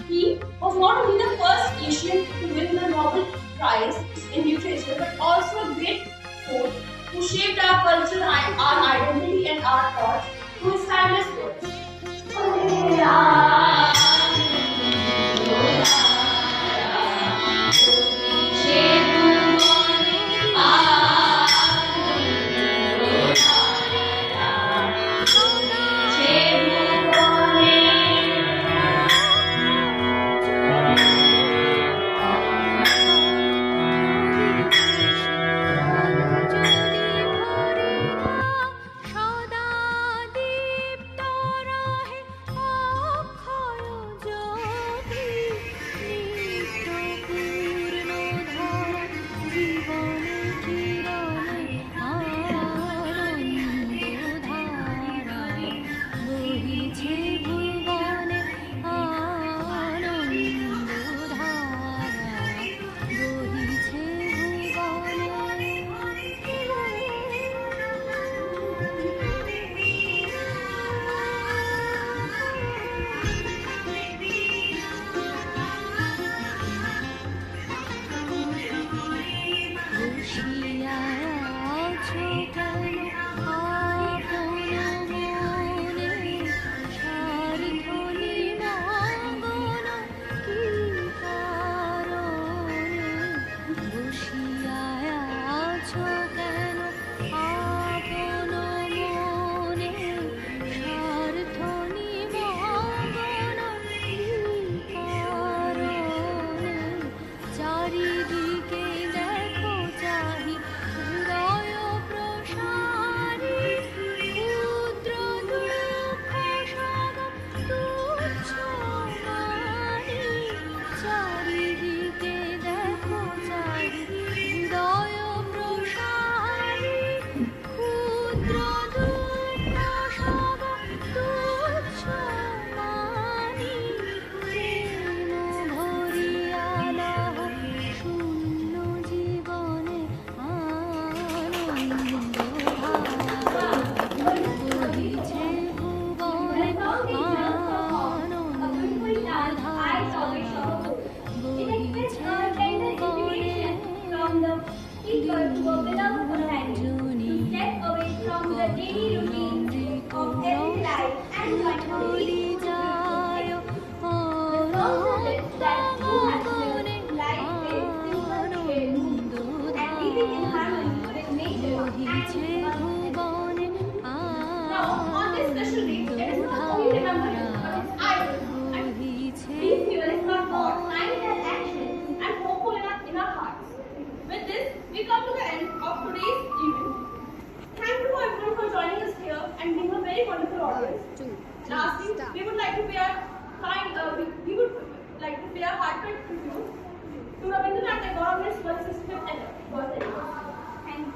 He was not only the first Asian to win the Nobel Prize in Literature, but also a great force who shaped our culture, our identity, and our thoughts through his timeless words. With this, we come to the end of today's event. Thank you everyone for joining us here and being a very wonderful audience. Lastly, we would like to pay a we would like to pay a heartfelt tribute to Rabindranath Tagore on his 165th birthday. Thank you.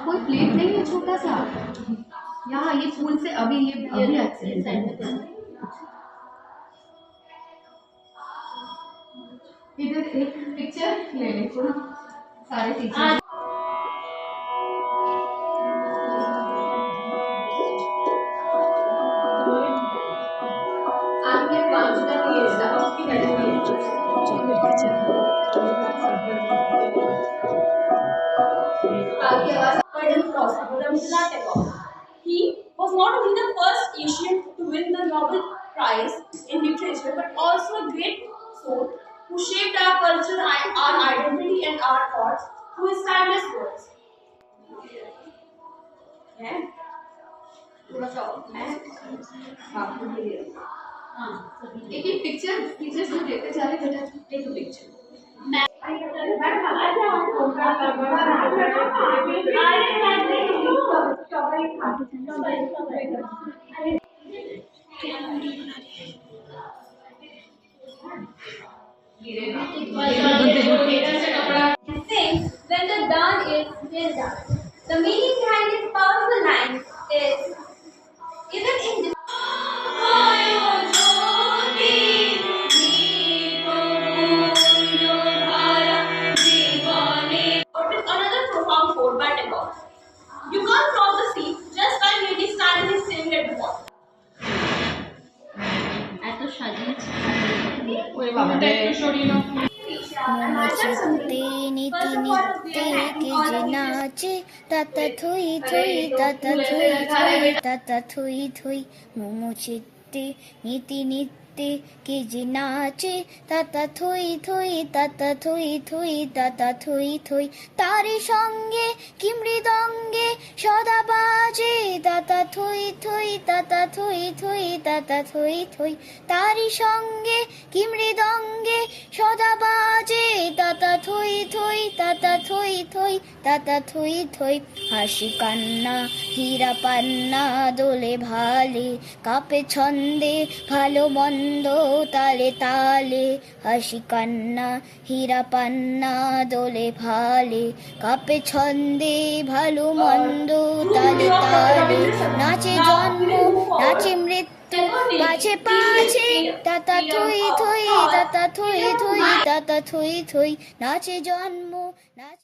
कोई plate नहीं है छोटा सा यहाँ ये फूल से अभी अच्छे इधर एक पिक्चर ले ले सारे teacher He was not only the first Asian to win the Nobel Prize in Literature, but also a great soul who shaped our culture, our identity, and our thoughts through his timeless words. Yeah. एक picture से देखते जा रहे बेटा एक picture Sing when the dawn is still dark. The meaning behind this powerful line is even in this another profound quote by Tagore. You can't cross the sea just by merely standing and staring at the water. मोमोचित्ते नीति नित्ते के नाचे तत Thuy Thuy तत Thuy Thuy तत Thuy Thuy मोमोचित्ते नीति नित्ते के नाचे तत थुई थुई तत थुई थुई तत थुई थुई तारे संगे कि मृदंगे सदा बाजे तत थुई थुई तत थुई थुई तत थुई थुई तारे संगे कि मृदंगे सदा बाजे तत थुई थुई तत थुई थुई तत थुई थुई হাসি কান্না হীরা পান্না দোলে ভালে কাপে ছন্দে ভালো মন্দ তালে তালে হাসি কান্না হীরা পান্না দোলে ভালে কাপে ছন্দে ভালো মন্দ তালে তালে নাচে জন্ম নাচে মৃত্যু পাছে পাছে তাতা থুই থুই তাতা থুই থুই তাতা থুই থুই নাচে জন্ম নাচে